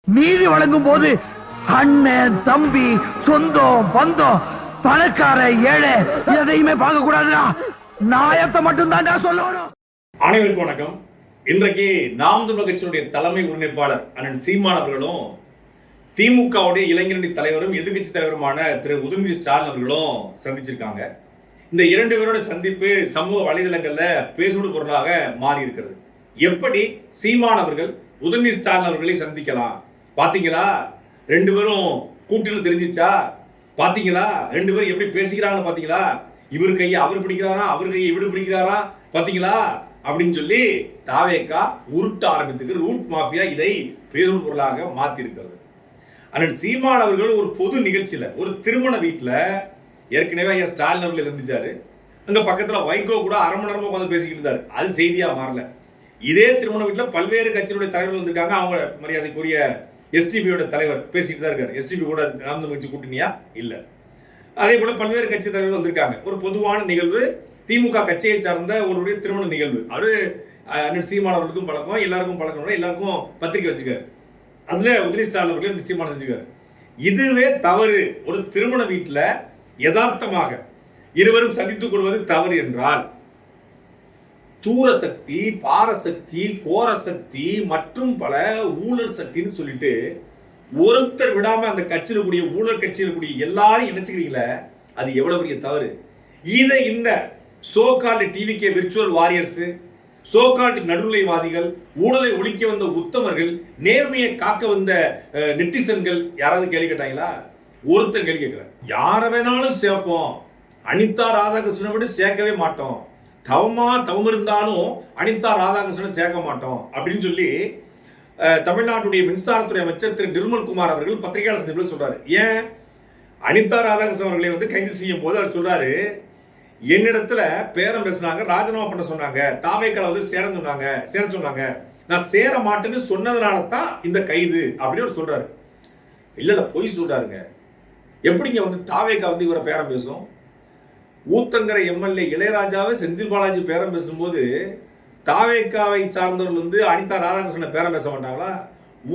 நீதி வழங்கும் போது அண்ணன் தம்பி சொந்தம் பந்தம் பணக்கார ஏழை எதையுமே பார்க்க கூடாதுடா. நாயத்தை மட்டும் தான்டா சொல்லணும். அனைவருக்கும் வணக்கம். இன்றைக்கு நாம் தமிழர் கட்சியினுடைய தலைமை ஒருங்கிணைப்பாளர் அண்ணன் சீமான் அவர்களும் திமுகவுடைய இளைஞரணி தலைவரும் எதிர்கட்சி தலைவருமான திரு உதயநிதி ஸ்டாலின் அவர்களும் சந்திச்சிருக்காங்க. இந்த இரண்டு பேரோட சந்திப்பு சமூக வலைதளங்கள்ல பேசும் பொருளாக மாறி இருக்கிறது. எப்படி சீமான் அவர்கள் உதயநிதி ஸ்டாலின் அவர்களை சந்திக்கலாம்? பாத்தீங்களா, ரெண்டு பேரும் கூட்டில் தெரிஞ்சிச்சா? பாத்தீங்களா, ரெண்டு பேரும் எப்படி பேசிக்கிறாங்கன்னு பாத்தீங்களா? இவர் கையை அவர் பிடிக்கிறாரா, அவர் கையை இவர் பிடிக்கிறாரா, பாத்தீங்களா அப்படின்னு சொல்லி தாவேக்கா உருட்ட ஆரம்பித்துக்கு ரூட் மாஃபியா இதை பேசும் பொருளாக மாத்தி இருக்கிறது. அண்ணன் சீமான் அவர்கள் ஒரு பொது நிகழ்ச்சியில ஒரு திருமண வீட்டுல ஏற்கனவே ஐயா ஸ்டாலின் அவர்களை சந்திச்சாரு. அங்க பக்கத்துல வைகோ கூட அரை மணி நேரமா உட்காந்து பேசிக்கிட்டு இருந்தாரு. அது செய்தியா மாறல. இதே திருமண வீட்டுல பல்வேறு கட்சிகளுடைய தலைவர்கள் வந்திருக்காங்க. அவங்க மரியாதைக்குரிய எஸ்டிபியோட தலைவர் பேசிட்டு தான் இருக்காரு. எஸ்டிபி கூட நாம் தமிழர் கட்சி கூட்டணியா இல்ல. அதே போல பல்வேறு கட்சி தலைவர்கள் வந்திருக்காங்க. ஒரு பொதுவான நிகழ்வு, திமுக கட்சியை சார்ந்த ஒரு திருமண நிகழ்வு. அவரு அண்ணன் சீமான் அவர்களுக்கும் பழக்கம், எல்லாருக்கும் பழக்கம், எல்லாருக்கும் பத்திரிகை வச்சிருக்காரு. அதுல உதயநிதி ஸ்டாலின் அவர்கள் சீமான் வச்சிருக்காரு. இதுவே தவறு. ஒரு திருமண வீட்டுல யதார்த்தமாக இருவரும் சந்தித்துக் கொள்வது தவறு என்றால் தூர சக்தி, பாரசக்தி, கோரசக்தி மற்றும் பல ஊழல் சக்தின்னு சொல்லிட்டு ஒருத்தர் விடாம அந்த கட்சியில் கூடிய ஊழல் கட்சியில் கூடிய எல்லாரும் நினைச்சுக்கிறீங்களே, அது எவ்வளவு பெரிய தவறு. இதை இந்த so called TVK virtual warriors, so called நடுநிலைவாதிகள், ஊழலை ஒழிக்க வந்த உத்தமர்கள், நேர்மையை காக்க வந்த நெட்டிசன்கள் யாராவது கேள்வி கேட்டாங்களா? ஒருத்தன் கேள்வி கேட்கல. யாரை வேணாலும் சேர்ப்போம், அனிதா ராதாகிருஷ்ணனை விட சேர்க்கவே மாட்டோம், தவம் இருந்தாலும் அனிதா ராதாகிருஷ்ணனை சேர்க்க மாட்டோம் அப்படின்னு சொல்லி தமிழ்நாட்டுடைய மின்சாரத்துறை அமைச்சர் திரு நிர்மல்குமார் அவர்கள் பத்திரிகையாளர் சந்திப்பில் சொல்றாரு. ஏன் அனிதா ராதாகிருஷ்ணன் அவர்களை கைது செய்யும் போது அவர் சொல்றாரு, என்னிடத்துல பேரம் பேசினாங்க, ராஜினாமா பண்ண சொன்னாங்க, தாவேக்கால சேர சொன்னாங்க, நான் சேர மாட்டேன்னு சொன்னதுனால தான் இந்த கைது அப்படின்னு அவர் சொல்றாரு. இல்ல பொய் சொல்றாருங்க. எப்படிங்க தாவேக்கா இவரை பேரம் பேசும்? ஊத்தங்கரை எம்எல்ஏ இளையராஜாவை செந்தில் பாலாஜி பேரம் பேசும்போது தாவேக்காவை சார்ந்தவர்கள் அனிதா ராதாகிருஷ்ணனை பேரம் பேச மாட்டாங்களா?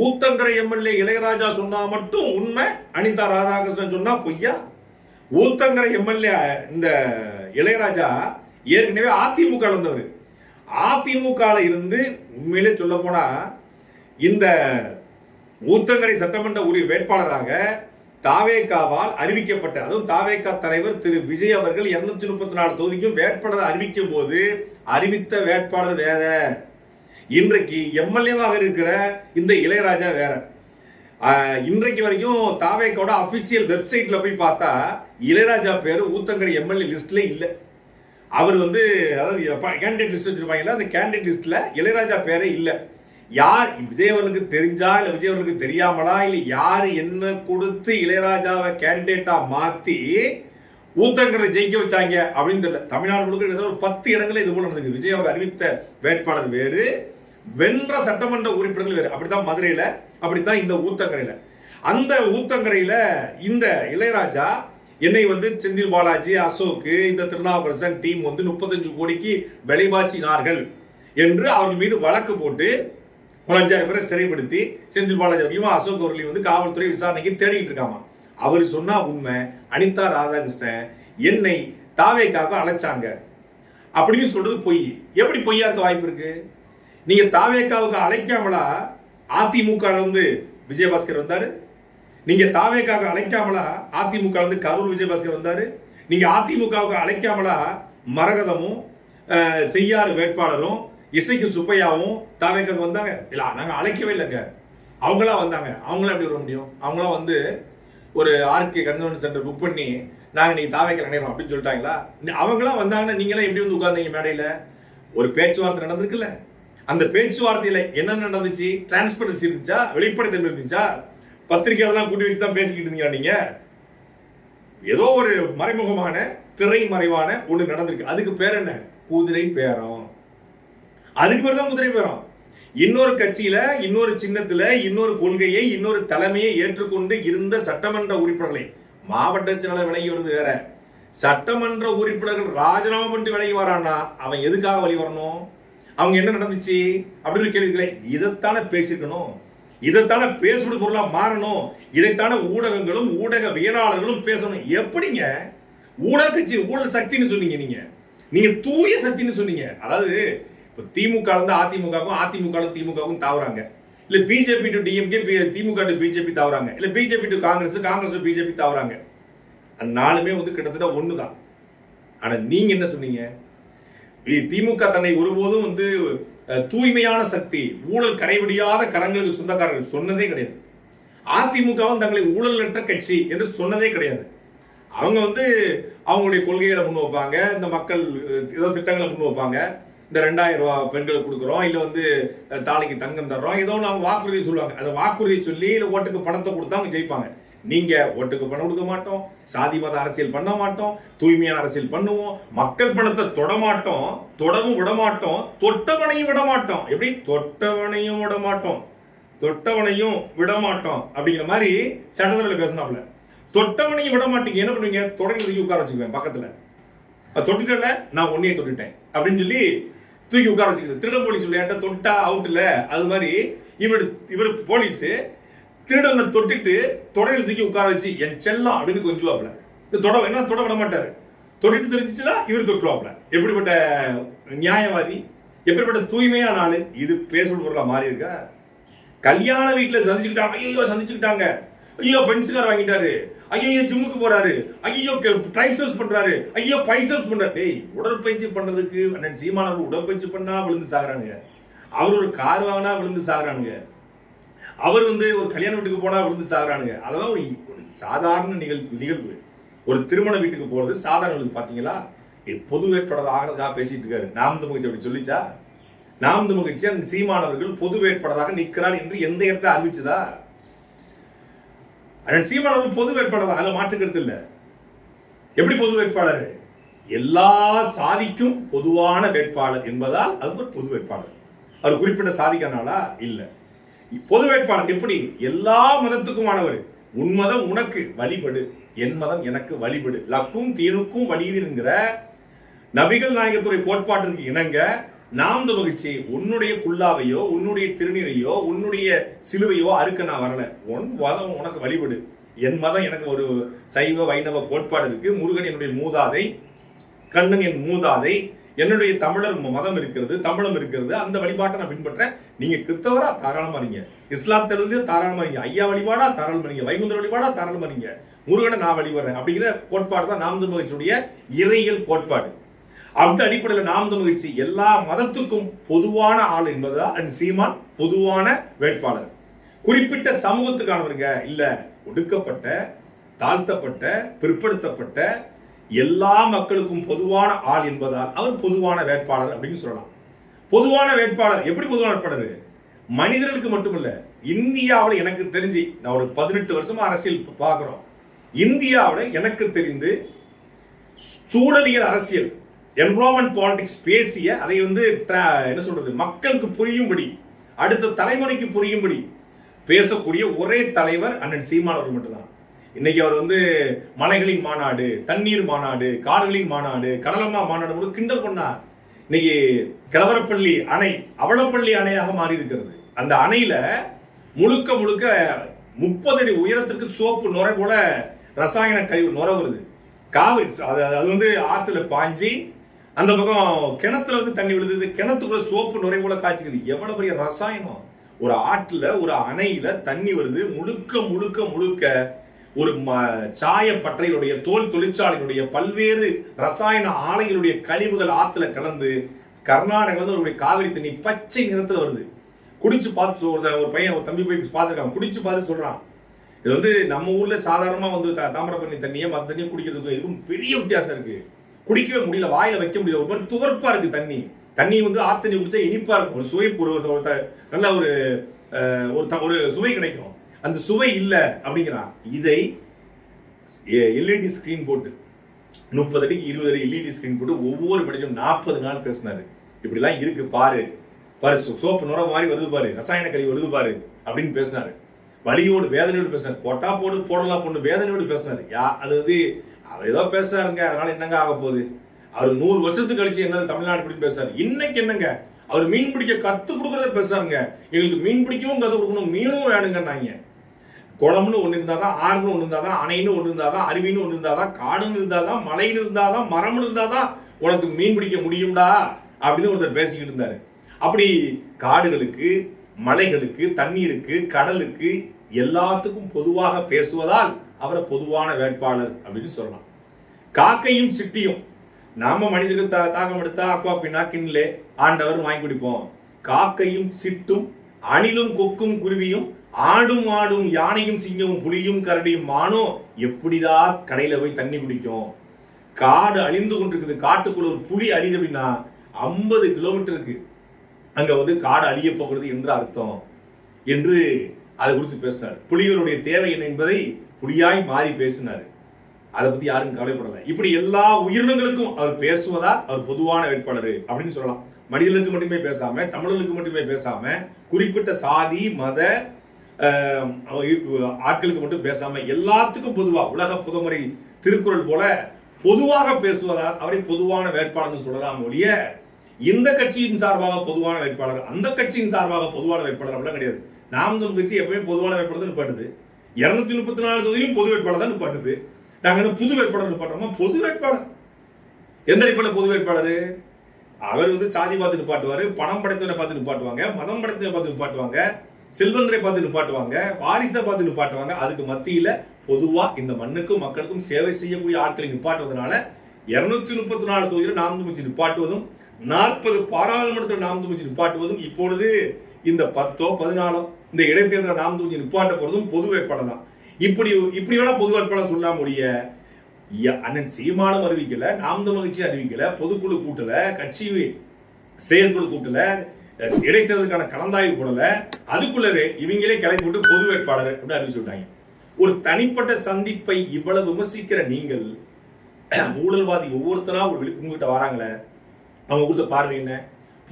ஊத்தங்கரை எம்எல்ஏ இளையராஜா சொன்னா மட்டும் உண்மை, அனிதா ராதாகிருஷ்ணன் சொன்னா பொய்யா? ஊத்தங்கரை எம்எல்ஏ இந்த இளையராஜா ஏற்கனவே அதிமுக வந்தவர். அதிமுக இருந்து உண்மையிலே சொல்ல போனா இந்த ஊத்தங்கரை சட்டமன்ற உரிய வேட்பாளராக தாவேக்காவால் அறிவிக்கப்பட்ட, அதுவும் தாவேக்கா தலைவர் திரு விஜய் அவர்கள் 234 தொகுதிக்கும் வேட்பாளர் அறிவிக்கும் போது அறிவித்த வேட்பாளர் வேற. இன்றைக்கு எம்எல்ஏவாக இருக்கிற இந்த இளையராஜா வேற. இன்றைக்கு வரைக்கும் தாவேக்காவோட அபிஷியல் வெப்சைட்ல போய் பார்த்தா இளையராஜா பேரு ஊத்தங்கரை எம்எல்ஏ லிஸ்ட்ல இல்ல. அவர் அதாவது கேண்டிடேட் லிஸ்ட் வச்சிருப்பாங்கல்ல, அந்த கேண்டிடேட் லிஸ்ட்ல இளையராஜா பேரே இல்லை. யார் விஜய் அவர்களுக்கு தெரிஞ்சா இல்ல விஜய் அவர்களுக்கு தெரியாமலா இல்ல யாரு என்ன கொடுத்து இளையராஜாவை கேண்டிடேட்டா மாத்தி ஊத்தங்கரை ஜெயிக்க வச்சாங்க அப்படின்னு தெரியல. தமிழ்நாடு முழுக்க ஒரு 10 இடங்களில் இது போல நடந்தது. விஜய் அவர்கள் அறிவித்த வேட்பாளர் வேறு, வென்ற சட்டமன்ற உறுப்பினர்கள் வேறு. அப்படித்தான் மதுரையில, அப்படித்தான் இந்த ஊத்தங்கரையில. அந்த ஊத்தங்கரையில இந்த இளையராஜா என்னை செந்தில் பாலாஜி, அசோக், இந்த திருநாவுக்கரசன் டீம் 35 கோடிக்கு விலைவாசினார்கள் என்று அவர்கள் மீது வழக்கு போட்டு ஒரு 5,000 பேரை சிறைப்படுத்தி செந்தில் பாலாஜி அவர்களையும் அசோக் அவர்களையும் காவல்துறை விசாரணைக்கு தேடிக்கிட்டு இருக்காமா. அவர் சொன்னா உண்மை, அனிதா ராதாகிருஷ்ணன் என்னை தாவேக்காக அழைச்சாங்க அப்படின்னு சொல்றது பொய். எப்படி பொய்யா இருக்க வாய்ப்பு இருக்கு? நீங்க தாவேக்காவுக்கு அழைக்காமலா அதிமுக விஜயபாஸ்கர் வந்தாரு? நீங்க தாவேக்காக அழைக்காமலா அதிமுக கரூர் விஜயபாஸ்கர் வந்தாரு? நீங்க அதிமுகவுக்கு அழைக்காமலா மரகதமும் செய்யாறு வேட்பாளரும் இசைக்கு சுப்பையாவும் தாவேக்காக வந்தாங்க? இல்ல, நாங்க அழைக்கவே இல்லைங்க, அவங்களா வந்தாங்க. அவங்களாம் எப்படி வர முடியும்? அவங்களாம் ஒரு ஆர்கே கன்வென்ஷன் சென்டர் புக் பண்ணி நாங்க நீங்க தாவேக்கா நினைக்கிறோம் அப்படின்னு சொல்லிட்டாங்களா? அவங்களாம் வந்தாங்கன்னா நீங்களாம் எப்படி உட்கார்ந்தீங்க மேடையில? ஒரு பேச்சுவார்த்தை நடந்திருக்குல்ல, அந்த பேச்சுவார்த்தையில என்ன நடந்துச்சு? டிரான்ஸ்பரன்சி இருந்துச்சா? வெளிப்படைத்தன்மை இருந்துச்சா? பத்திரிகையாளர்லாம் கூட்டி வச்சு தான் பேசிக்கிட்டு இருந்தீங்க நீங்க? ஏதோ ஒரு மறைமுகமான திரை மறைவான ஒண்ணு நடந்திருக்கு. அதுக்கு பேர் என்ன? குதிரை பேரம். அதுக்கு பேர் தான் குதிரை பேரம். இன்னொரு கட்சியில, இன்னொரு சின்னத்துல, இன்னொரு கொள்கையை, இன்னொரு தலைமையை ஏற்றுக்கொண்டு இருந்த சட்டமன்ற உறுப்பினர்களை, மாவட்ட செயலாளர் விலகி வருது வேற, சட்டமன்ற உறுப்பினர்கள் ராஜினாமா பண்ணிட்டு விலகி வரானா அவன் எதுக்காக வழி வரணும்? அவங்க என்ன நடந்துச்சு அப்படின்னு கேள்வி. இதைத்தானே பேசியிருக்கணும். இதைத்தானே பேசுவது பொருளா மாறணும். இதைத்தானே ஊடகங்களும் ஊடகவியலாளர்களும் பேசணும். எப்படிங்க ஊழல் கட்சி ஊழல் சக்தின்னு சொன்னீங்க? நீங்க தூய சக்தின்னு சொன்னீங்க. அதாவது இப்ப திமுக இருந்து அதிமுகவுக்கும் அதிமுக திமுகவுக்கும் தாவுறாங்க, இல்ல BJP to DMK DMK to BJP தாவுறாங்க, இல்ல BJP to Congress Congress to BJP தாவுறாங்க. அந்த நாலுமே கிட்டத்தட்ட ஒண்ணுதான். ஆனா நீங்க என்ன சொன்னீங்க? திமுக தன்னை ஒருபோதும் தூய்மையான சக்தி, ஊழல் கரைவிடியாத கரங்களுக்கு சொந்தக்காரர்கள் சொன்னதே கிடையாது. அதிமுகவும் தங்களை ஊழலற்ற கட்சி என்று சொன்னதே கிடையாது. அவங்க அவங்களுடைய கொள்கைகளை முன் வைப்பாங்க, இந்த மக்கள் ஏதோ திட்டங்களை முன் வைப்பாங்க. இந்த 2000 ரூபாய் பெண்களுக்கு கொடுக்குறோம், இல்ல தாலிக்கு தங்கம் தர்றோம், ஏதோ அவங்க வாக்குறுதி சொல்லுவாங்க. அந்த வாக்குறுதி சொல்லி இல்ல ஓட்டுக்கு பணத்தை கொடுத்தா அவங்க ஜெயிப்பாங்க. நீங்க ஓட்டுக்கு பணம் கொடுக்க மாட்டோம், சாதி மத அரசியல் பண்ண மாட்டோம், தூய்மையான அரசியல் பண்ணுவோம், மக்கள் பணத்தை தொட மாட்டோம், தொடவும் விட மாட்டோம், தொட்டவனையும் விட மாட்டோம். எப்படி தொட்டவனையும் விட மாட்டோம், தொட்டவனையும் விட மாட்டோம் அப்படிங்கிற மாதிரி சட்டசபையில் பேசினாப்ல. தொட்டவனையும் விட மாட்டீங்க, என்ன பண்ணுவீங்க? தொடங்கி தூக்கி உட்கார வச்சுக்குவேன் பக்கத்துல. தொட்டுட்டல நான் ஒன்னையே தொட்டுட்டேன் அப்படின்னு சொல்லி தூக்கி உட்கார வச்சுக்கிறது. திருடன் போலீஸ் விளையாட்ட தொட்டா அவுட் இல்ல, அது மாதிரி இவர் போலீஸ் திருடனை தொட்டுட்டு தொடையில் தூக்கி உட்கார வச்சு என் செல்லம் அப்படின்னு கொஞ்சுவாப்ல. என்ன தொட விட மாட்டாரு. தொட்டிட்டு தெரிஞ்சிச்சுன்னா இவர் தொட்டுவாப்ல. எப்படிப்பட்ட நியாயவாதி, எப்படிப்பட்ட தூய்மையான ஆளு. இது பேசுவது பொருளா மாறி இருக்கா? கல்யாண வீட்டுல சந்திச்சுக்கிட்டாங்க, ஐயோ பென்சிகார் வாங்கிட்டாரு, ஐயோ ஜிம்முக்கு போறாரு, ஐயோ ட்ரைசெப்ஸ் பண்றாரு, ஐயோ பைசெப்ஸ் பண்றாரு. டேய், உடற்பயிற்சி பண்றதுக்கு அண்ணன் சீமானவர் உடற்பயிற்சி பண்ணா விழுந்து சாகுறானுங்க, அவர் ஒரு கார் வாங்கினா விழுந்து சாகுறானுங்க, அவர் ஒரு கல்யாண வீட்டுக்கு போனா விழுந்து சாகுறானுங்க. அதெல்லாம் ஒரு சாதாரண நிகழ்வு. ஒரு திருமண வீட்டுக்கு போறது சாதாரண. பாத்தீங்களா, பொது வேட்பாளர் ஆகிறதுக்காக பேசிட்டு இருக்காரு. நாம் தமிழ் கட்சி அப்படி சொல்லிச்சா? நாம் தமிழ் கட்சி சீமானவர்கள் பொது வேட்பாளராக நிற்கிறார் என்று எந்த இடத்த அறிவிச்சதா? சீமானவர்கள் பொது வேட்பாளர், அதுல மாற்றுக்கிறது இல்ல. எப்படி பொது வேட்பாளர்? எல்லா சாதிக்கும் பொதுவான வேட்பாளர் என்பதால் அது ஒரு பொது வேட்பாளர். அவர் குறிப்பிட்ட சாதிக்கானாலா? இல்ல. பொது வேட்பாளர் எப்படி? எல்லா மதத்துக்குமானவர். உன் மதம் உனக்கு வழிபடு, என் மதம் எனக்கு வழிபடு, லக்கும் தீனுக்கும் வழியுதுங்கிற நபிகள் நாயகத்துடைய கோட்பாட்டிற்கு இணங்க நாம் மகிழ்ச்சி உன்னுடைய குல்லாவையோ உன்னுடைய திருநீரையோ உன்னுடைய சிலுவையோ அறுக்க நான் வரல. உன் மதம் உனக்கு வழிபடு, என் மதம் எனக்கு ஒரு சைவ வைணவ கோட்பாடு இருக்கு, முருகன் என்னுடைய மூதாதை, கண்ணன் என் மூதாதை, என்னுடைய தமிழர் மதம் இருக்கிறது, தமிழம் இருக்கிறது, அந்த வழிபாட்டை நான் பின்பற்றேன். நீங்க கிறிஸ்தவரா தாராளமா இருங்க, இஸ்லாத்திலிருந்து தாராளமா இருங்க, ஐயா வழிபாடா தாராளமா இருங்க, வைகுந்தர் வழிபாடா தாராளமா இருங்க, முருகனை நான் வழிபடுறேன் அப்படிங்கிற கோட்பாடு தான் நாம் தமிழ் கட்சியுடைய இறையியல் கோட்பாடு. அந்த அடிப்படையில் நாம் தமிழ் கட்சி எல்லா மதத்துக்கும் பொதுவான ஆள் என்பதால் சீமான் பொதுவான வேட்பாளர். குறிப்பிட்ட சமூகத்துக்கானவருங்க இல்ல, ஒடுக்கப்பட்ட, தாழ்த்தப்பட்ட, பிற்படுத்தப்பட்ட எல்லா மக்களுக்கும் பொதுவான ஆள் என்பதால் அவர் பொதுவான வேட்பாளர் அப்படின்னு சொல்லலாம். பொதுவான வேட்பாளர் எப்படி பொதுவான வேட்பாளர்? மனிதர்களுக்கு மட்டுமல்ல, இந்தியாவில் எனக்கு தெரிஞ்சு, நான் ஒரு 18 வருஷமா அரசியல் பார்க்கிறோம், இந்தியாவில் எனக்கு தெரிந்து சூழலியல் அரசியல், என்விரான்மெண்ட் பாலிடிக்ஸ் பேசிய அதை என்ன சொல்றது, மக்களுக்கு புரியும்படி, அடுத்த தலைமுறைக்கு புரியும்படி பேசக்கூடிய ஒரே தலைவர் அண்ணன் சீமான் அவர்கள் மட்டும்தான். இன்னைக்கு அவர் மலைகளின் மாநாடு, தண்ணீர் மாநாடு, காடுகளின் மாநாடு, கடலம்மா மாநாடு கிண்டல் பண்ணார். இன்னைக்கு கிழவரப்பள்ளி அணை அவலப்பள்ளி அணையாக மாறி இருக்கிறது. அந்த அணையில முழுக்க முழுக்க 30 அடி உயரத்திற்கு சோப்பு நுரை போல ரசாயன கழிவு நுரை வருது. காவிரி அது ஆத்துல பாஞ்சி அந்த பக்கம் கிணத்துல தண்ணி விழுது, கிணத்துக்குள்ள சோப்பு நுரை போல காய்ச்சிக்குது. எவ்வளவு பெரிய ரசாயனம்! ஒரு ஆற்றுல ஒரு அணையில தண்ணி வருது, முழுக்க முழுக்க முழுக்க ஒரு சாயப்பற்றையுடைய தோல் தொழிற்சாலையுடைய பல்வேறு ரசாயன ஆலைகளுடைய கழிவுகள் ஆத்துல கலந்து கர்நாடகாவில் ஒரு காவிரி தண்ணி பச்சை நிறத்துல வருது. குடிச்சு பார்த்து ஒரு பையன் ஒரு தம்பி போய் பார்த்துருக்காங்க, குடிச்சு பார்த்து சொல்றான், இது நம்ம ஊர்ல சாதாரணமா தாமிரபரணி தண்ணியை மற்ற தண்ணியை குடிக்கிறதுக்கும் இதுக்கும் பெரிய வித்தியாசம் இருக்கு. குடிக்கவே முடியல, வாயில வைக்க முடியல, ஒரு மாதிரி துவர்ப்பா இருக்கு தண்ணி. தண்ணி ஆத்தண்ணி குடிச்சா இனிப்பா இருக்கும், ஒரு சுவை, நல்ல ஒரு சுவை கிடைக்கும். அந்த சுவை இல்ல அப்படிங்கிறான். இதை எல்இடி ஸ்கிரீன் போட்டு 30 அடிக்கு 20 அடி எல்இடி ஸ்கிரீன் போட்டு ஒவ்வொரு மணிக்கும் 40 நாள் பேசினாரு. இப்படிலாம் இருக்கு பாரு, சோப்பு நுர மாதிரி வருது பாரு, ரசாயன கழிவு வருது பாரு அப்படின்னு பேசினாரு. வலியோடு வேதனையோடு பேசினார். போட்டா போடு, போடலாம் பொண்ணு, வேதனையோடு பேசினாரு. அது அவர் ஏதோ பேசுறாருங்க, அதனால என்னங்க ஆக போகுது? அவர் 100 வருஷத்துக்கு கழிச்சு என்ன தமிழ்நாடு அப்படின்னு பேசுறாரு. இன்னைக்கு என்னங்க, அவர் மீன் பிடிக்க கத்து கொடுக்கறத ஒருத்தர் பேசுறாங்க, எங்களுக்கு மீன் பிடிக்கவும் கற்றுக் கொடுக்கணும், மீனும் வேணுங்கன்னாங்க. குளம்னு ஒன்று இருந்தாதான், ஆறுன்னு ஒன்று இருந்தாதான், அணைன்னு ஒன்று இருந்தாதான், அருவின்னு ஒன்று இருந்தாதான், காடுன்னு இருந்தாதான், மலைன்னு இருந்தாதான், மரம்னு இருந்தாதான் உனக்கு மீன் பிடிக்க முடியும்டா அப்படின்னு ஒருத்தர் பேசிக்கிட்டு இருந்தாரு. அப்படி காடுகளுக்கு, மலைகளுக்கு, தண்ணீருக்கு, கடலுக்கு எல்லாத்துக்கும் பொதுவாக பேசுவதால் அவரை பொதுவான வேட்பாளர் அப்படின்னு சொல்லலாம். காக்கையும் சிட்டியும், நாம மனிதர்கள் தாகம் எடுத்தா அக்வா பின்னா கிண்லே ஆண்டவர் வாங்கி குடிப்போம். காக்கையும் சிட்டும், அணிலும் கொக்கும் குருவியும், ஆடும் ஆடும் யானையும் சிங்கமும் புலியும் கரடியும் மானும் எப்படிதான் கடையில போய் தண்ணி குடிக்கும்? காடு அழிந்து கொண்டிருக்குது, காட்டுக்குள்ள ஒரு புலி அழிது அப்படின்னா 50 கிலோமீட்டருக்கு அங்க வந்து காடு அழிய போகிறது என்று அர்த்தம் என்று அதை குறித்து பேசினார். புலிகளுடைய தேவை என்ன என்பதை புலியாய் மாறி பேசினார். அதை பத்தி யாரும் கவலைப்படலை. இப்படி எல்லா உயிரினங்களுக்கும் அவர் பேசுவதால் அவர் பொதுவான வேட்பாளர் அப்படின்னு சொல்லலாம். மனிதர்களுக்கு மட்டுமே பேசாம, தமிழர்களுக்கு மட்டுமே பேசாம, குறிப்பிட்ட சாதி மத ஆட்களுக்கு மட்டும் பேசாம எல்லாத்துக்கும் பொதுவா, உலக புதுமறை திருக்குறள் போல பொதுவாக பேசுவதால் அவரை பொதுவான வேட்பாளர் சொல்லலாம் ஒழிய இந்த கட்சியின் சார்பாக பொதுவான வேட்பாளர், அந்த கட்சியின் சார்பாக பொதுவான வேட்பாளர் அப்படிலாம் கிடையாது. நாம் தமிழ் கட்சி எப்பவுமே பொதுவான வேட்பாளர் தான் நிப்பாட்டுது. 234 தொகுதியிலும் பொது வேட்பாளர் தான் நிப்பாட்டுது. நாங்க என்ன புது வேட்பாளர் நிப்பாட்டுறோமா? பொது வேட்பாளர். எந்த அடிப்படையில் பொது வேட்பாளர்? அவர் வந்து சாதி பார்த்து நிப்பாட்டுவாரு, பணம் படைத்தவனை பார்த்து நிப்பாட்டுவாங்க, மதம் படைத்தவனை பார்த்து நிப்பாட்டுவாங்க, செல்வந்தரை பார்த்து நிப்பாட்டுவாங்க, வாரிசை பார்த்து நிப்பாட்டுவாங்க. அதுக்கு மத்தியில பொதுவா இந்த மண்ணுக்கும் மக்களுக்கும் சேவை செய்யக்கூடிய ஆட்களை நிப்பாட்டுவதனால 234 தொகுதியில் நாம் தமிழ் நிப்பாட்டுவதும், 40 பாராளுமன்றத்தில் நாம் தமிழ் நிப்பாட்டுவதும், இப்பொழுது இந்த 10 14 இந்த இடைத்தேர்தல் நாம் தமிழ் நிப்பாட்ட போறதும் பொது வேட்பாளர் தான். இப்படி வேணா பொது வேட்பாளர் சொல்லாம முடிய அண்ணன் சீமானும் அறிவிக்கல, நாம் தமிழ் கட்சி அறிவிக்கல, பொதுக்குழு கூட்டல, கட்சி செயற்குழு கூட்டல, இடைத்தேர்தலுக்கான கலந்தாய்வு போடல, அதுக்குள்ளவே இவங்களே கிளம்பி போட்டு பொது வேட்பாளர் அப்படின்னு அறிவிச்சு விட்டாங்க. ஒரு தனிப்பட்ட சந்திப்பை இவ்வளவு விமர்சிக்கிற நீங்கள், ஊழல்வாதி ஒவ்வொருத்தரா உங்ககிட்ட வராங்களே, அவங்க கொடுத்த பார்வை என்ன?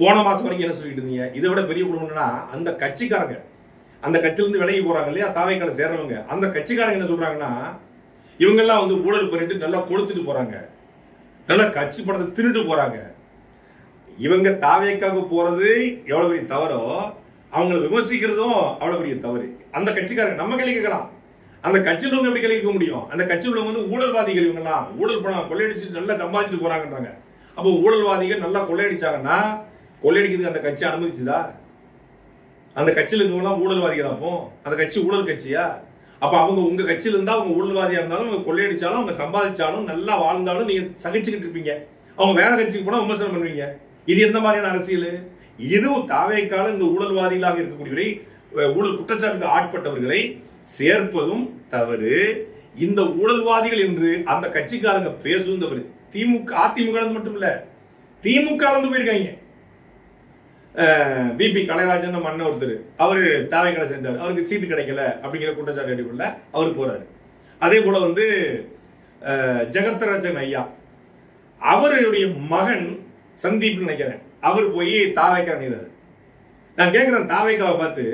போன மாசம் வரைக்கும் என்ன சொல்லிட்டு இருந்தீங்க? இதை விட பெரிய குடும்பம்னா அந்த கட்சிக்காரங்க, அந்த கட்சியிலிருந்து விலகி போறாங்க இல்லையா, தாவைக்கால சேர்றவங்க, அந்த கட்சிக்காரங்க என்ன சொல்றாங்கன்னா, இவங்கெல்லாம் வந்து ஊழல் பண்ணிட்டு நல்லா கொளுத்துட்டு போறாங்க, நல்லா கட்சி படத்தை திருட்டு போறாங்க. இவங்க தாவேக்காக போறது எவ்வளவு பெரிய தவறோ, அவங்களை விமர்சிக்கிறதும் அவ்வளவு பெரிய தவறு. அந்த கட்சிக்காரங்க நம்ம கேள்வி கேட்கலாம், அந்த கட்சியில் உள்ளவங்க எப்படி கேள்வி கேட்க முடியும்? அந்த கட்சியில் உள்ளவங்க வந்து ஊழல்வாதிகள், இவங்கெல்லாம் ஊழல் பணம் கொள்ளையடிச்சு நல்லா சம்பாதிச்சுட்டு போறாங்கன்றாங்க. அப்போ ஊழல்வாதிகள் நல்லா கொள்ளையடிச்சாங்கன்னா கொள்ளையடிக்கிறதுக்கு அந்த கட்சி அனுமதிச்சுதா? அந்த கட்சியில் இருக்கவங்களாம் ஊழல்வாதிகள். அப்போ அந்த கட்சி ஊழல் கட்சியா? அப்ப அவங்க உங்க கட்சியில இருந்தா அவங்க ஊழல்வாதியா இருந்தாலும், அவங்க கொள்ளையடிச்சாலும், அவங்க சம்பாதிச்சாலும், நல்லா வாழ்ந்தாலும் நீங்க சகிச்சுக்கிட்டு இருப்பீங்க. அவங்க வேற கட்சிக்கு போனா விமர்சனம் பண்ணுவீங்க. இது எந்த மாதிரியான அரசியல்? இதுவும் தாவேக்கால இந்த ஊழல்வாதிகளாக இருக்கக்கூடியவர்களை, ஊழல் குற்றச்சாட்டுக்கு ஆட்பட்டவர்களை சேர்ப்பதும் தவறு. இந்த ஊழல்வாதிகள் என்று அந்த கட்சிக்காரங்க பேசும் தவறு. திமுக அதிமுக மட்டும் இல்ல, திமுக கலந்து போயிருக்காங்க. பிபி கலைராஜன் மன்ன ஒருத்தர், அவரு தாவேக்கால சேர்ந்தார், அவருக்கு சீட்டு கிடைக்கல அப்படிங்கிற குற்றச்சாட்டு அடிப்படையில் அவரு போறாரு. அதே போல வந்து ஜெகத்ராஜன் ஐயா, அவருடைய மகன் சந்தீப் நினைக்கிறேன், அவர் போய் தாவேக்கா நிற்கிறாரு. நான் கேட்கிறேன், தாவேக்காவை பார்த்து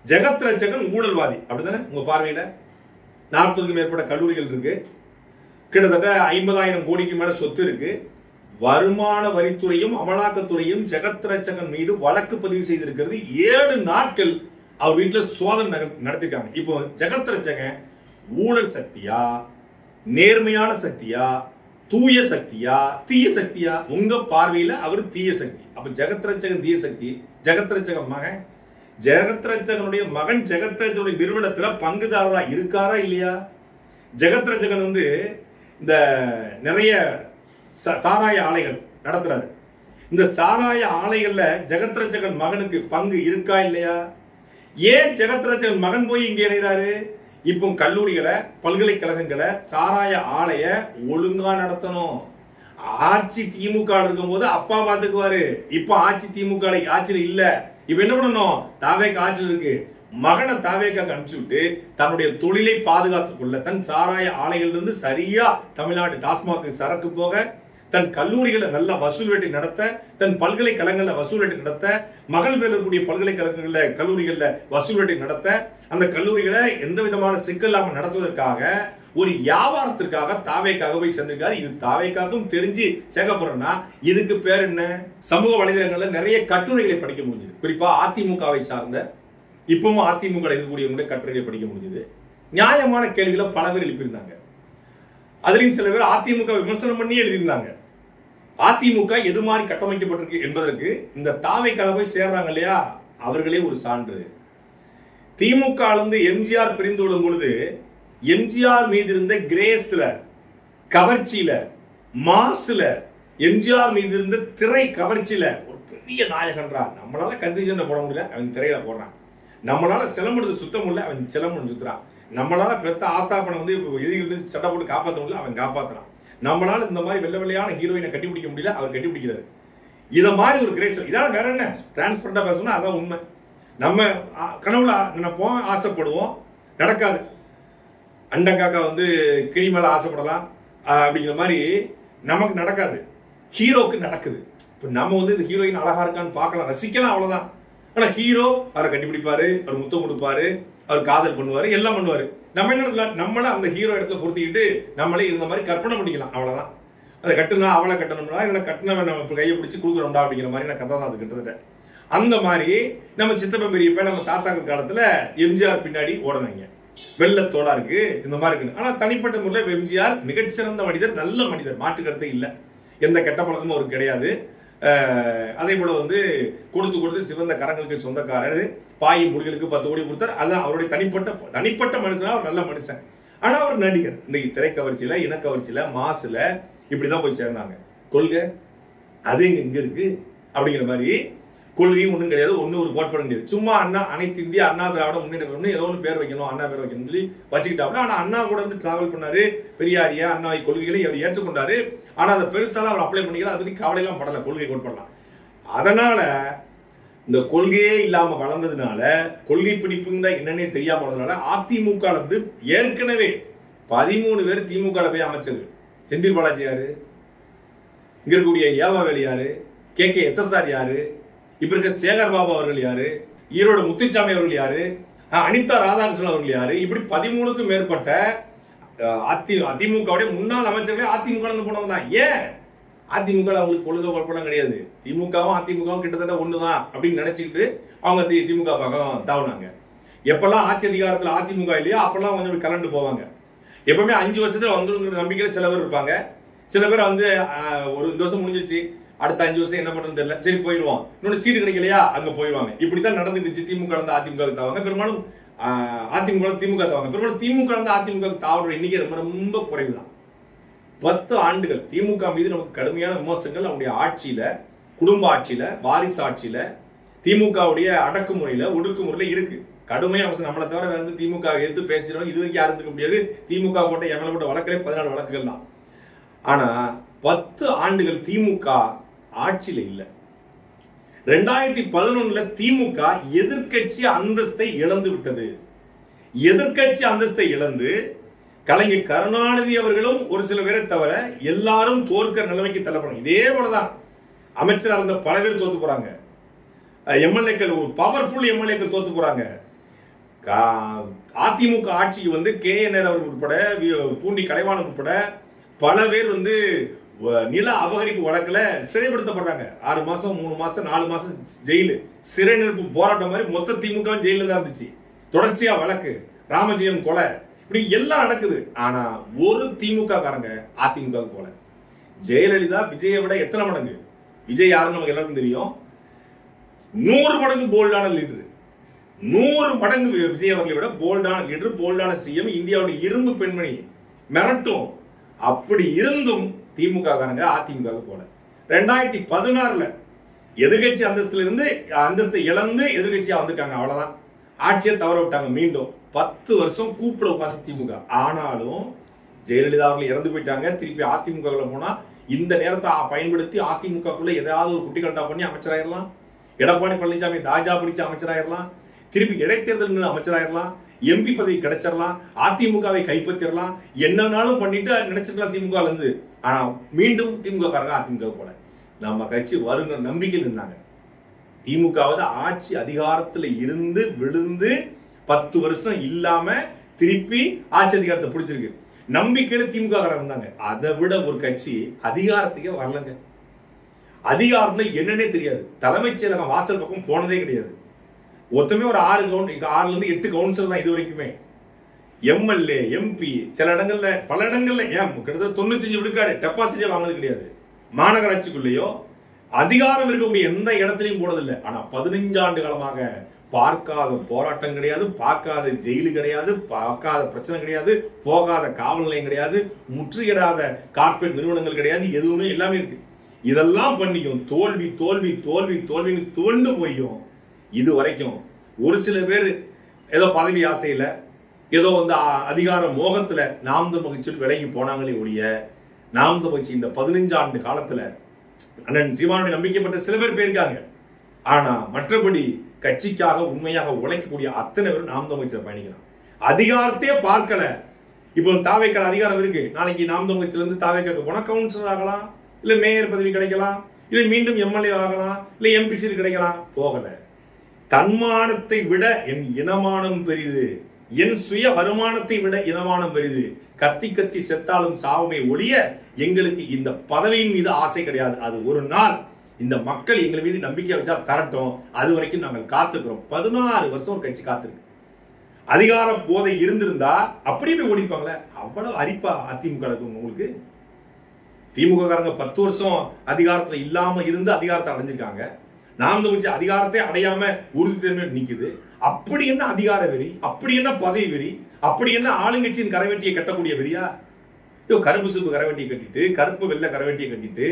ஜெகத்ரட்சகன் ஊழல்வாதி அப்படித்தானே உங்க பார்வையில? 40க்கும் மேற்பட்ட கல்லூரிகள் இருக்கு, கிட்டத்தட்ட 50,000 கோடிக்கு மேல சொத்து இருக்கு. வருமான வரித்துறையும் அமலாக்கத்துறையும் ஜெகத்ரட்சகன் மீது வழக்கு பதிவு செய்திருக்கிறது. 7 நாட்கள் அவர் வீட்டில் சோதனை நடத்திருக்காங்க. இப்போ ஜெகத்ரட்சகன் ஊழல் சக்தியா, நேர்மையான சக்தியா, தூய சக்தியா, தீய சக்தியா? உங்க பார்வையில அவர் தீய சக்தி. அப்ப ஜெகத்ரட்சகன் தீய சக்தி. ஜெகத்ரட்சகன் மகன், ஜெகத்ரட்சகனுடைய மகன் ஜெகத்ரட்சகனுடைய நிறுவனத்துல பங்குதாரரா இருக்காரா இல்லையா? ஜெகத்ரட்சகன் வந்து இந்த நிறைய சாராய ஆலைகள் நடத்துறாரு. இந்த சாராய ஆலைகள்ல ஜெகத்ரட்சகன் மகனுக்கு பங்கு இருக்கா இல்லையா? ஏன் ஜெகத்ரட்சகன் மகன் போய் இங்க இணைகிறாரு? இப்போ கல்லூரிகளை, பல்கலைக்கழகங்களை, சாராய ஆலைய ஒழுங்கா நடத்தணும். ஆட்சி திமுக இருக்கும் போது அப்பா பாத்துக்குவாரு. இப்ப ஆட்சி திமுக ஆட்சியில் இல்ல. இப்ப என்ன பண்ணணும்? தாவேக்கா ஆட்சியில் இருக்கு, மகனை தாவேக்கா அனுப்பிச்சு விட்டு தன்னுடைய தொழிலை பாதுகாத்துக் கொள்ள, தன் சாராய ஆலைகளிலிருந்து சரியா தமிழ்நாடு டாஸ்மாக் சரக்கு போக, தன் கல்லூரிகளை நல்ல வசூல் வேட்டை நடத்த, தன் பல்கலைக்கழகங்கள்ல வசூல் வேட்டை நடத்த, மகள் பேர் இருக்கக்கூடிய பல்கலைக்கழகங்கள்ல கல்லூரிகள்ல வசூல் வேட்டை நடத்த, அந்த கல்லூரிகளை எந்த விதமான சிக்கல் இல்லாமல் நடத்துவதற்காக ஒரு வியாபாரத்திற்காக தாவேக்காக போய் சேர்ந்திருக்காரு. இது தாவேக்காக்கும் தெரிஞ்சு சேர்க்கப்படுறோம்னா இதுக்கு பேர் என்ன? சமூக வலைதளங்கள்ல நிறைய கட்டுரைகளை படிக்க முடியுது. குறிப்பா அதிமுகவை சார்ந்த இப்பவும் அதிமுக இருக்கக்கூடியவங்களுடைய கட்டுரைகளை படிக்க முடியுது. நியாயமான கேள்விகளை பல பேர் எழுப்பியிருந்தாங்க. அதுலயும் சில பேர் அதிமுக விமர்சனம் பண்ணி எழுதியிருந்தாங்க. அதிமுக எது மாதிரி கட்டமைக்கப்பட்டிருக்கு என்பதற்கு இந்த தாவேக்கால போய் சேர்றாங்க இல்லையா, அவர்களே ஒரு சான்று. திமுக எம்ஜிஆர் பிரிந்து விடும் பொழுது எம்ஜிஆர் மீது இருந்த கிரேஸ்ல, கவர்ச்சியில, மாசுல, எம்ஜிஆர் மீது இருந்த திரை கவர்ச்சியில ஒரு பெரிய நாயகன்றா. நம்மளால கத்தி சண்டை போட முடியல, அவன் திரையில போடுறான். நம்மளால சிலம்படுறது சுத்த முடியல, அவன் சிலம்பு சுத்துறான். நம்மளால பெத்த ஆத்தாப்பனை எதிரிகள் சட்டை போட்டு காப்பாற்ற முடியல, அவன் காப்பாத்துறான். நம்மளால இந்த மாதிரி வெள்ளை வெள்ளையான ஹீரோயினை கட்டிப்பிடிக்க முடியல, அவர் கட்டிப்பிடிக்கிறாரு. இதை மாதிரி ஒரு கிரேஸ். இதான வேற என்ன? டிரான்ஸ்பரண்டா பேசணும்னா அதான் உண்மை. நம்ம கனவுல நினைப்போம், ஆசைப்படுவோம், நடக்காது. அண்டங்காக்கா கிளி மேல ஆசைப்படலாம் அப்படிங்கிற மாதிரி நமக்கு நடக்காது, ஹீரோக்கு நடக்குது. இப்போ நம்ம இந்த ஹீரோயின் அழகா இருக்கான்னு பார்க்கலாம், ரசிக்கலாம், அவ்வளவுதான். ஆனா ஹீரோ அவரை கட்டிப்பிடிப்பாரு, அவர் முத்தம் கொடுப்பாரு, அவர் காதல் பண்ணுவாரு, எல்லாம் பண்ணுவாரு. நம்ம என்ன இடத்துல நம்மள அந்த ஹீரோ இடத்துல பொறுத்திக்கிட்டு நம்மளே இந்த மாதிரி கற்பனை பண்ணிக்கலாம், அவ்வளவுதான். அதை கட்டுனா அவளை கட்டணும்னா இல்லை கட்டினவன் நம்ம கையை பிடிச்சி கொடுக்குறோம்டா அப்படிங்கிற மாதிரி கதை தான் அது கிட்டத்தட்ட. அந்த மாதிரி நம்ம சித்தப்ப பெரியப்ப நம்ம தாத்தாக்கள் காலத்துல எம்ஜிஆர் பின்னாடி ஓடனாங்க. வெள்ளத்தோளா இருக்கு, இந்த மாதிரி இருக்கு. ஆனா தனிப்பட்ட முறையில் எம்ஜிஆர் மிகச்சிறந்த மனிதர், நல்ல மனிதர், மாற்று கருத்தே இல்லை. எந்த கெட்ட பழக்கமும் அவருக்கு கிடையாது. அதே போல கொடுத்து கொடுத்து சிவந்த கரங்களுக்கு சொந்தக்காரர், பாயும் புலிகளுக்கு 10 கோடி கொடுத்தார். அதான் அவருடைய தனிப்பட்ட மனுஷனா, அவர் நல்ல மனுஷன். ஆனா அவர் நடிகர். இந்த திரைக்கவர்ச்சியில, இனக்கவர்ச்சியில, மாசுல இப்படிதான் போய் சேர்ந்தாங்க. கொள்கை அது இங்க இருக்கு அப்படிங்கிற மாதிரி கொள்கையும் ஒன்றும் கிடையாது, ஒன்றும் ஒரு கோட்பாடு கிடையாது. சும்மா அண்ணா, அனைத்து இந்திய அண்ணா திராவிட முன்னேற்ற ஏதோ ஒன்று பேர் வைக்கணும், அண்ணா பேர் வைக்கணும்னு சொல்லி வச்சுக்கிட்டாங்க. ஆனால் அண்ணா கூட டிராவல் பண்ணாரு, பெரியாரியா அண்ணா கொள்கைகளை அவர் ஏற்றுக்கொண்டாரு. ஆனால் அதை பெருசாலாம் அவர் அப்ளை பண்ணிக்கல, அதை பற்றி கவலையெல்லாம் படலை, கொள்கை கோட்பாடலாம். அதனால இந்த கொள்கையே இல்லாம வளர்ந்ததுனால, கொள்கை பிடிப்புங்க என்னன்னே தெரியாம வளர்ந்ததுனால அதிமுக ஏற்கனவே 13 பேர் திமுக போய் அமைச்சர்கள். செந்தில் பாலாஜி யாரு, இங்க இருக்கக்கூடிய ஏவாவேலு யாரு, KKSSR யாரு, இப்ப இருக்க சேகர் பாபு அவர்கள் யாரு, ஈரோடு முத்துச்சாமி அவர்கள் யாரு, அனிதா ராதாகிருஷ்ணன் அவர்கள் யாரு, இப்படி 13க்கும் மேற்பட்ட அதிமுக முன்னாள் அமைச்சர்களே அதிமுக போனவங்க தான். ஏன் அதிமுக அவங்களுக்கு கொள்கை குழப்பம் கிடையாது. திமுகவும் அதிமுகவும் கிட்டத்தட்ட ஒண்ணுதான் அப்படின்னு நினைச்சுக்கிட்டு அவங்க திமுக பக்கம் தாவுனாங்க. எப்பெல்லாம் ஆட்சி அதிகாரத்தில் அதிமுக இல்லையோ அப்பெல்லாம் கொஞ்சம் கலண்டு போவாங்க. எப்பவுமே 5 வருஷத்துல வந்துருங்கிற நம்பிக்கையில சில பேர் இருப்பாங்க. சில பேர் ஒரு வருஷம் முடிஞ்சிச்சு, அடுத்த 5 வருஷம் என்ன பண்றது தெரியல, சரி போயிடுவோம், இன்னொன்று சீட்டு கிடைக்கலையா அங்க போயிடுவாங்க. இப்படித்தான் நடந்துருச்சு. திமுக அதிமுக தாவாங்க, பெரும்பாலும் அதிமுக திமுக தாவாங்க. பெரும்பாலும் திமுக அதிமுக தாவோட எண்ணிக்கை ரொம்ப ரொம்ப குறைவுதான். 10 ஆண்டுகள் திமுக மீது நமக்கு கடுமையான விமர்சனங்கள் அவருடைய ஆட்சியில, குடும்ப ஆட்சியில, வாரிசு ஆட்சியில, திமுகவுடைய அடக்குமுறையில, ஒடுக்குமுறையில இருக்கு. கடுமையா நம்மளை தவிர திமுக எடுத்து பேசுறவங்க இது வரைக்கும் யாரும் இருக்க முடியாது. திமுக போட்ட எம்எல்ஏ போட்ட வழக்கிலே 14 வழக்குகள் தான். ஆனா 10 ஆண்டுகள் திமுக ஆட்சியில இல்ல. 2011 திமுக எதிர்கட்சி அந்தஸ்தை இழந்து விட்டது. எதிர்கட்சி அந்தஸ்தை இழந்து கலைஞர் கருணாநிதி அவர்களும் ஒரு சில பேரை தவிர எல்லாரும் தோற்கிற நிலைமைக்கு தள்ளப்படும். இதே போலதான் அமைச்சராக இருந்த பல பேர் தோத்து போறாங்க. எம்எல்ஏக்கள், பவர்ஃபுல் எம்எல்ஏக்கள் தோத்து போறாங்க. அதிமுக ஆட்சிக்கு KNR அவர் உட்பட, பூண்டி கலைவாணன் உட்பட பல பேர் நில அபகரிப்பு வழக்குல சிறைப்படுத்தப்படுறாங்க. 6 மாசம், 3 மாசம், 4 மாசம் ஜெயிலு, சிறை நிரப்பு போராட்டம் மாதிரி மொத்த திமுக ஜெயில தான் இருந்துச்சு. தொடர்ச்சியா வழக்கு, ராமஜெயம் கொலை, இப்படி எல்லாம் நடக்குது. ஆனா ஒரு திமுக காரங்க அதிமுக போல. ஜெயலலிதா விஜயை விட எத்தனை மடங்கு, விஜய் யாருன்னு நமக்கு எல்லாருக்கும் தெரியும், 100 மடங்கு போல்டான லீடர். 100 மடங்கு விஜய் அவர்களை விட போல்டான லீடர், போல்டான சிஎம், இந்தியாவுடைய இரும்பு பெண்மணி, மிரட்டும். அப்படி இருந்தும் திமுக காரங்க அதிமுக போல. 2016 எதிர்கட்சி அந்தஸ்தை இழந்து எதிர்கட்சியா வந்துட்டாங்க. அவ்வளவுதான், ஆட்சியை தவற விட்டாங்க. மீண்டும் 10 வருஷம் கூப்பிட உட்காந்து திமுக. ஆனாலும் ஜெயலலிதா அவர்கள் இறந்து போயிட்டாங்க. திருப்பி அதிமுக போனா இந்த நேரத்தை பயன்படுத்தி அதிமுகக்குள்ள ஏதாவது ஒரு குட்டிகள்டா பண்ணி அமைச்சராயிரலாம். எடப்பாடி பழனிசாமி தாஜா பிடிச்ச அமைச்சராயிரலாம். திருப்பி இடைத்தேர்தல் அமைச்சராயிரலாம். MP பதவி கிடைச்சிடலாம். அதிமுகவை கைப்பற்றிடலாம். என்னன்னாலும் பண்ணிட்டு நினைச்சிருக்கலாம் திமுக இருந்து. ஆனா மீண்டும் திமுக காரங்க அதிமுக போல. நம்ம கட்சி வருங்கிற நம்பிக்கையில் நின்னாங்க. திமுக ஆட்சி அதிகாரத்துல இருந்து விழுந்து 10 வருஷம் இல்லாம திருப்பி ஆட்சி அதிகாரத்தை பிடிச்சிருக்கு. நம்பிக்கையில திமுக இருந்தாங்க. அதை விட ஒரு கட்சி அதிகாரத்துக்கே வரலங்க. அதிகாரம்னு என்னன்னே தெரியாது. தலைமைச் செயலகம் வாசல் பக்கம் போனதே கிடையாது. மொத்தமே ஒரு 6 இருந்து 8 கவுன்சிலர் தான் இது வரைக்குமே. எம்எல்ஏ, எம்பி, சில இடங்கள்ல, பல இடங்கள்ல ஏன் கிட்டத்தட்ட 95 விழுக்காடு டெபாசிட்டே வாங்கினது கிடையாது. மாநகராட்சிக்குள்ளேயோ அதிகாரம் இருக்கக்கூடிய எந்த இடத்துலையும் போனதில்லை. ஆனா 15 ஆண்டு காலமாக பார்க்காத போராட்டம் கிடையாது, பார்க்காத ஜெயிலு கிடையாது, பார்க்காத பிரச்சனை கிடையாது, போகாத காவல் நிலையம் கிடையாது, முற்றுகையிடாத கார்பரேட் நிறுவனங்கள் கிடையாது, எதுவுமே எல்லாமே இருக்கு. இதெல்லாம் பண்ணியும் தோல்வி தோல்வி தோல்வி தோல்வின்னு துவண்டு போயும் இது வரைக்கும் ஒரு சில பேர் ஏதோ பதவி ஆசையில ஏதோ வந்து அதிகார மோகத்துல நாம் தமிழர் கட்சியில் விலகி போனாங்களே ஒழிய, நாம் தமிழர் கட்சி இந்த 15 ஆண்டு காலத்துல அண்ணன் சீமானுடைய நம்பிக்கைப்பட்ட சில பேர் போயிருக்காங்க. ஆனா மற்றபடி கட்சிக்காக உண்மையாக உழைக்கக்கூடிய அத்தனை பேரும் நாம் தமிழர் கட்சியில பயணிக்கிறான். அதிகாரத்தையே பார்க்கல. இப்போ தாவேக்கால அதிகாரம் இருக்கு. நாளைக்கு நாம் தமிழர் கட்சியில இருந்து தாவேக்காக்கு போனா கவுன்சிலர் ஆகலாம், இல்ல மேயர் பதவி கிடைக்கலாம், இல்ல மீண்டும் எம்எல்ஏ ஆகலாம், இல்ல எம்பி சீட் கிடைக்கலாம். போகல. தன்மானத்தை விட என் இனமானம் பெரிது, என் சுய வருமானத்தை விட இனமானம் பெரிது, கத்தி கத்தி செத்தாலும் சாவமே ஒழிய எங்களுக்கு இந்த பதவியின் மீது ஆசை கிடையாது. அது ஒரு நாள் இந்த மக்கள் எங்கள் மீது நம்பிக்கை வச்சா தரட்டும், அது வரைக்கும் நாங்கள் காத்துக்கிறோம். 16 வருஷம் ஒரு கட்சி காத்திருக்கு. அதிகார போதை இருந்திருந்தா அப்படியே போய் ஓடிப்பாங்களே. அவ்வளவு அரிப்பா அதிமுக உங்களுக்கு? திமுக காரங்க 10 வருஷம் அதிகாரத்துல இல்லாம இருந்து அதிகாரத்தை அடைஞ்சிருக்காங்க. நாம் தமிழ் அதிகாரத்தை அடையாம உறுதி தெரிஞ்சு நிக்குது. அப்படி என்ன அதிகார வெறி, அப்படி என்ன பதவி வெறி, அப்படி என்ன ஆளுங்கட்சியின் கரவேட்டியை கட்டக்கூடிய வெறியா? கருப்பு சிவப்பு கரவேட்டியை கட்டிட்டு, கருப்பு வெள்ளை கரவேட்டியை கட்டிட்டு,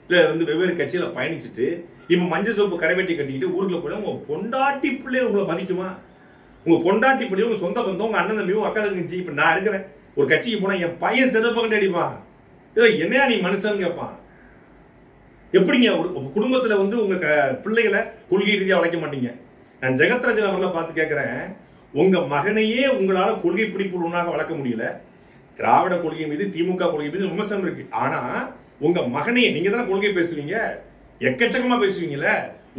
இல்ல வந்து வெவ்வேறு கட்சியில பயணிச்சுட்டு, இப்ப மஞ்சள் சிவப்பு கரவேட்டியை கட்டிட்டு ஊருக்குள்ள போய் உங்க பொண்டாட்டி பிள்ளை உங்களை மதிக்குமா? உங்க பொண்டாட்டி பிள்ளை, உங்க சொந்த பந்தம், உங்க அண்ணன் தம்பி, அக்கா தங்கச்சி, இப்ப நான் இருக்கிறேன் ஒரு கட்சிக்கு போனா என் பையன் சிறப்பு அடிப்பான். ஏதோ என்னையா நீ மனுஷன் கேட்பான். எப்படிங்க ஒரு குடும்பத்துல வந்து உங்க பிள்ளைகளை கொள்கை ரீதியா வளைக்க மாட்டீங்க? நான் ஜெகத்ராஜன் அவர்களை பார்த்து கேட்கிறேன், உங்க மகனையே உங்களால கொள்கை பிடிப்பு ஒன்றாக வளர்க்க முடியல. திராவிட கொள்கை மீது, திமுக கொள்கை மீது விமர்சனம் இருக்கு. ஆனா உங்க மகனையே, நீங்க தானே கொள்கை பேசுவீங்க, எக்கச்சக்கமா பேசுவீங்கல்ல,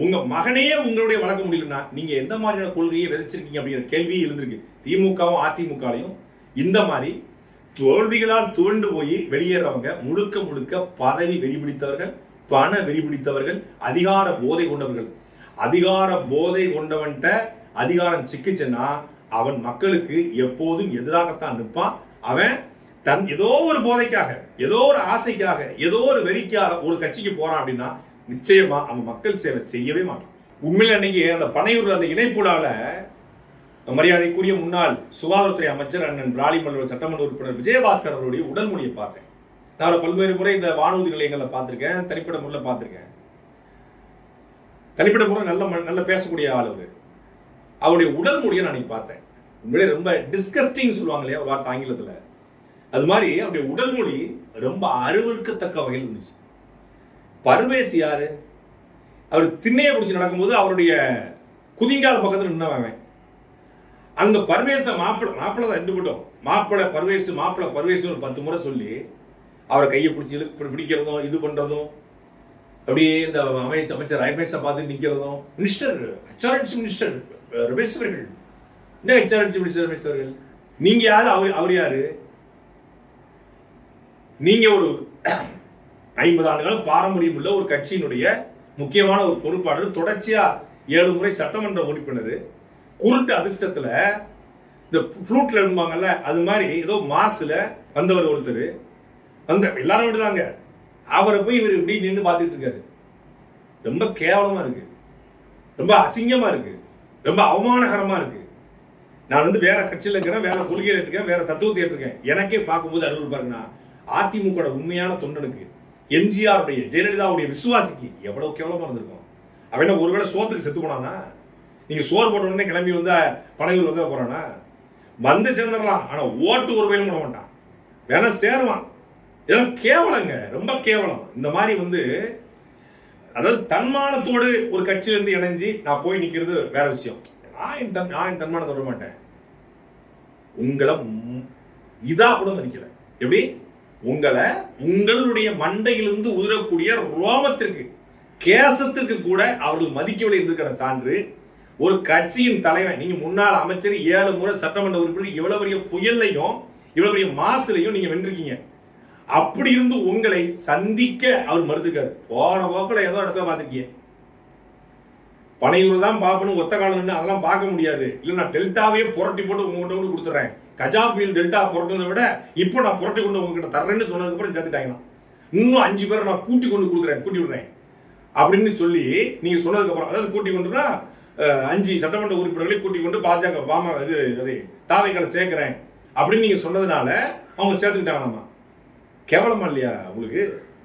உங்க மகனையே உங்களுடைய வளர்க்க முடியலன்னா நீங்க எந்த மாதிரியான கொள்கையை விதைச்சிருக்கீங்க அப்படிங்கிற கேள்வியே எழுந்திருக்கு. திமுகவும் அதிமுகலையும் இந்த மாதிரி தோல்விகளால் துவண்டு போய் வெளியேறவங்க முழுக்க முழுக்க பதவி வெறி பிடித்தவர்கள், பண வெறி பிடித்தவர்கள், அதிகார போதை கொண்டவர்கள். அதிகார போதை கொண்டவன்ட்ட அதிகாரம் சிக்கிச்சுன்னா அவன் மக்களுக்கு எப்போதும் எதிராகத்தான் நிற்பான். அவன் தன் ஏதோ ஒரு போதைக்காக, ஏதோ ஒரு ஆசைக்காக, ஏதோ ஒரு வெறிக்காக ஒரு கட்சிக்கு போறான் அப்படின்னா நிச்சயமா அவன் மக்கள் சேவை செய்யவே மாட்டான். உண்மையில அன்னைக்கு அந்த பனையூர்ல அந்த இணைப்புலால மரியாதைக்குரிய முன்னாள் சுகாதாரத்துறை அமைச்சர் அண்ணன் பிராலிமல்லூர் சட்டமன்ற உறுப்பினர் விஜயபாஸ்கர் அவருடைய உடல் மொழியை பார்த்தேன். நான் பல்வேறு முறை இந்த வானூர்தி நிலையங்களில் பார்த்திருக்கேன், தனிப்பட்ட முறையில் பார்த்திருக்கேன். தனிப்பட்ட முறை நல்ல பேசக்கூடிய ஆள் அவரு. அவருடைய உடல் மொழியை நான் பார்த்தேன். உண்மையிலே ரொம்ப டிஸ்கஸ்டிங் சொல்லுவாங்க இல்லையா ஒரு வார்த்தை ஆங்கிலத்தில், அது மாதிரி அவருடைய உடல் மொழி ரொம்ப அருவருக்கத்தக்க வகையில் இருந்துச்சு. பர்வேஸ் யாரு? அவர் திண்ணையை பிடிச்சி நடக்கும்போது அவருடைய குதிங்கால் பக்கத்தில் நின்னவன். அந்த பர்வேஸை மாப்பிள்ளை தான் எடுத்துக்கிட்டோம். மாப்பிள்ளை பர்வேஸ் ஒரு 10 முறை சொல்லி அவரை கையை பிடிச்சி பிடிக்கிறதும், இது பண்றதும், அப்படியே இந்த அமைச்சர் ரமேஷை பார்த்து நிற்கிறதும், மினிஸ்டர் HRD மினிஸ்டர் ரமேஷ் அவர்கள், என்ன HRD மினிஸ்டர் ரமேஷ் அவர்கள், நீங்க யாரு, அவர் யாரு? நீங்க ஒரு 50 ஆண்டுகள் பாரம்பரியம் உள்ள ஒரு கட்சியினுடைய முக்கியமான ஒரு பொறுப்பாளர், தொடர்ச்சியா 7 முறை சட்டமன்ற உறுப்பினர், குருட்டு அதிர்ஷ்டத்துல இந்த ஃப்ளூட்ல எழுதுவாங்கல்ல அது மாதிரி ஏதோ மாசுல வந்தவர் ஒருத்தர், அந்த எல்லாரும் விடுதாங்க, அவரை போய் இவர் இப்படி நின்று பார்த்துட்டு இருக்காரு. ரொம்ப கேவலமா இருக்கு, ரொம்ப அசிங்கமா இருக்கு, ரொம்ப அவமானகரமா இருக்கு. நான் வந்து வேற கட்சியில் இருக்கிறேன், வேற கொள்கையில் இருக்கேன், வேற தத்துவத்தை இருக்கேன். எனக்கே பார்க்கும்போது அருவருப்பா இருக்குன்னா அதிமுக உண்மையான தொண்டனுக்கு, எம்ஜிஆருடைய ஜெயலலிதாவுடைய விசுவாசிக்கு எவ்வளவு கேவலமா இருந்திருக்கும். அவன் ஒருவேளை சோத்துக்கு செத்து போனானா? நீங்க சோறு போட்ட உடனே கிளம்பி வந்தா பனையூர் வந்து போறானா? வந்து சேர்ந்துடலாம், ஆனா ஓட்டு ஒரு வயலும் போட மாட்டான், வேணா சேருவான். இதெல்லாம் கேவலங்க, ரொம்ப கேவலம். இந்த மாதிரி வந்து அதாவது தன்மானத்தோடு ஒரு கட்சியிலிருந்து இணைஞ்சு நான் போய் நிற்கிறது வேற விஷயம். நான் என் தன்மானத்தை விட மாட்டேன். உங்களை இதா கூட மதிக்கல. எப்படி? உங்களை உங்களுடைய மண்டையிலிருந்து உதிரக்கூடிய ரோமத்திற்கு, கேசத்திற்கு கூட அவர்கள் மதிக்கவில்லை இருக்கிற சான்று ஒரு கட்சியின் தலைவன். நீங்க முன்னாள் அமைச்சர், 7 முறை சட்டமன்ற உறுப்பினர், இவ்வளவு பெரிய புயல்லையும் இவ்வளவு பெரிய மாசுலையும் நீங்க வென்றிருக்கீங்க. அப்படி இருந்து உங்களை சந்திக்க அவர் மறுத்துக்காரு. போற போக்கில் ஏதோ இடத்துல பார்த்துருக்கீங்க. பனையூர் தான் பார்க்கணும், ஒத்த காலம் அதெல்லாம் பார்க்க முடியாது. இல்லை நான் டெல்டாவே புரட்டி போட்டு உங்ககிட்ட கொண்டு கொடுத்துட்றேன். கஜா புயல் டெல்டா புரட்டுறதை விட இப்போ நான் புரட்டி கொண்டு உங்ககிட்ட தர்றேன்னு சொன்னதுக்கப்புறம் சேர்த்துட்டாங்களாம். இன்னும் 5 பேரை நான் கூட்டி கொண்டு கொடுக்குறேன், கூட்டி விடுறேன் அப்படின்னு சொல்லி நீங்க சொன்னதுக்கப்புறம், அதாவது கூட்டி கொண்டுனா 5 சட்டமன்ற உறுப்பினர்களை கூட்டி கொண்டு பாஜக தாவைக்கால சேர்க்கிறேன் அப்படின்னு நீங்க சொன்னதுனால அவங்க சேர்த்துக்கிட்டாங்களாமா. கேவலமா இல்லையா உங்களுக்கு?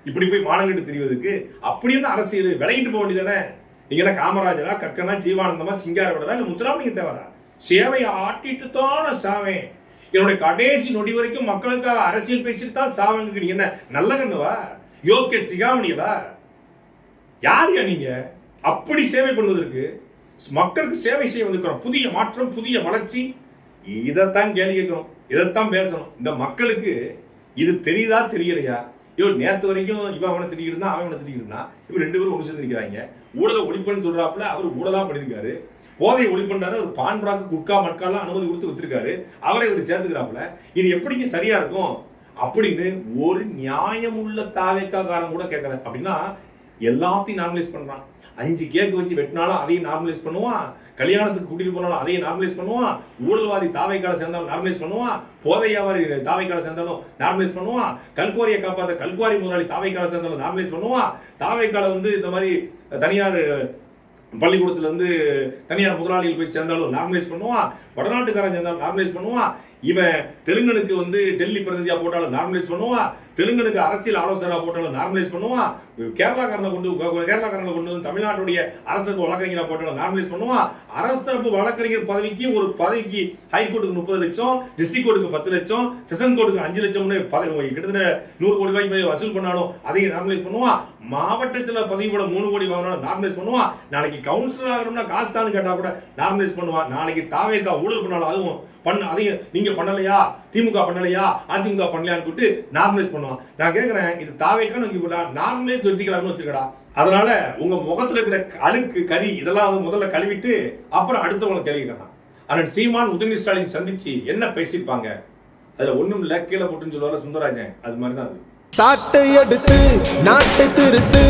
இப்படி போய் மானங்கிட்டு தெரிவதற்கு அப்படின்னு அரசியல் விலகிட்டு போக வேண்டியதானே? நீங்க என்ன காமராஜரா, கக்கனா, ஜீவானந்தமா, சிங்காரவடரா இல்ல முத்துராமலிங்க தேவரா? சேவையை ஆட்டிட்டு தான சாவேன், என்னுடைய கடைசி நொடி வரைக்கும் மக்களுக்காக அரசியல் பேசிட்டு தான் சாவேன்னு நீங்க என்ன நல்ல கண்ணுவா? யோகே சிகாமணியதா? யாரையா நீங்க? அப்படி சேவை பண்ணுவதற்கு மக்களுக்கு சேவை செய்ய வந்திருக்கிறோம். புதிய மாற்றம், புதிய வளர்ச்சி, இதைத்தான் கேள்வி கேட்கணும், இதைத்தான் பேசணும். இந்த மக்களுக்கு இது தெரியுதா தெரியலையா? நேற்று வரைக்கும் இவன் அவனை திட்டிக்கிட்டு இருந்தான், அவன் அவனை திட்டிக்கிட்டு இருந்தான். இவன் 2 பேரும் ஒன்று சேர்ந்து நிற்கிறாங்க. ஊழலை ஒழிப்புன்னு சொல்றாப்புல அவர் ஊழலா பண்ணியிருக்காரு. போதையை ஒழிப்புன்றாரு. அவர் பான்பிராக்கு, குட்கா, மட்காலாம் அனுமதி கொடுத்து வித்துருக்காரு. அவரை இவர் சேர்த்துக்கிறாப்புல. இது எப்படிங்க சரியா இருக்கும் அப்படின்னு ஒரு நியாயமுள்ள தாவேக்காரன் கூட கேட்கல. அப்படின்னா எல்லாத்தையும் நார்மலைஸ் பண்றான். 5 கேக் வச்சு வெட்டினாலும் அதையும் நார்மலைஸ் பண்ணுவான். கல்யாணத்துக்கு கூட்டிட்டு போனாலும் அதையும் நார்மலைஸ் பண்ணுவான். ஊழல்வாதி தாவைக்கால சேர்ந்தாலும் நார்மலைஸ் பண்ணுவான். போதை வியாபாரி தாவைக்கால சேர்ந்தாலும் நார்மலைஸ் பண்ணுவான். கல்குவாரியை காப்பாற்ற கல்குவாரி முதலாளி தாவைக்கால சேர்ந்தாலும் நார்மலைஸ் பண்ணுவான். தாவைக்கால இந்த மாதிரி தனியார் பள்ளிக்கூடத்துல தனியார் முதலாளிகள் போய் சேர்ந்தாலும் நார்மலைஸ் பண்ணுவான். வடநாட்டுக்காரன் சேர்ந்தாலும் நார்மலைஸ் பண்ணுவான். இவன் தெலுங்கனுக்கு டெல்லி பிரதிநிதியா போட்டாலும் நார்மலைஸ் பண்ணுவான். தெலுங்கனுக்கு அரசியல் ஆலோசனை போட்டாலும் நார்மலைஸ் பண்ணுவான். கேரளாக்காரனை கொண்டு தமிழ்நாட்டுடைய அரசு வழக்கறிஞரா போட்டாலும் நார்மலைஸ் பண்ணுவான். அரசு வழக்கறிஞர் பதவிக்கு ஹைகோர்ட்டுக்கு 30 லட்சம், டிஸ்ட்ரிக்ட் கோர்ட்டுக்கு 10 லட்சம், செஷன் கோர்ட்டுக்கு 5 லட்சம்னு கிட்டத்தட்ட 100 கோடி ரூபாய்க்கு வசூல் பண்ணாலும் அதையும் நார்மலைஸ் பண்ணுவான். மாவட்டத்தில் பதவி கூட 3 கோடி வாங்கினாலும் நார்மலைஸ் பண்ணுவான். நாளைக்கு கவுன்சிலர் ஆகணும்னா காஸ்தான்னு கேட்டா கூட நார்மலைஸ் பண்ணுவான். நாளைக்கு தாவேக்கா ஊழல் பண்ணாலும் அதுவும் அதையும் நீங்க பண்ணலையா, திமுக பண்ணலையா, அதிமுக பண்ணலையான்னு கூட்டு நார்மலைஸ் பண்ணுவான். நான் கேட்கிறேன், இது தாவேக்கான்னு நார்மலைஸ் வெட்டிக்கலாம்னு வச்சிருக்கடா. அதனால உங்க முகத்துல இருக்கிற அழுக்கு, கறி இதெல்லாம் முதல்ல கழுவிட்டு அப்புறம் அடுத்தவங்களை கேள்விக்கிறான். அண்ணன் சீமான் உதயநிதி ஸ்டாலின் சந்திச்சு என்ன பேசியிருப்பாங்க? அதுல ஒண்ணும் இல்ல, கீழே போட்டுன்னு சொல்லுவாரு சுந்தரராஜன். அது மாதிரிதான் அது. சாட்டை எடுத்து நாட்டை திருத்து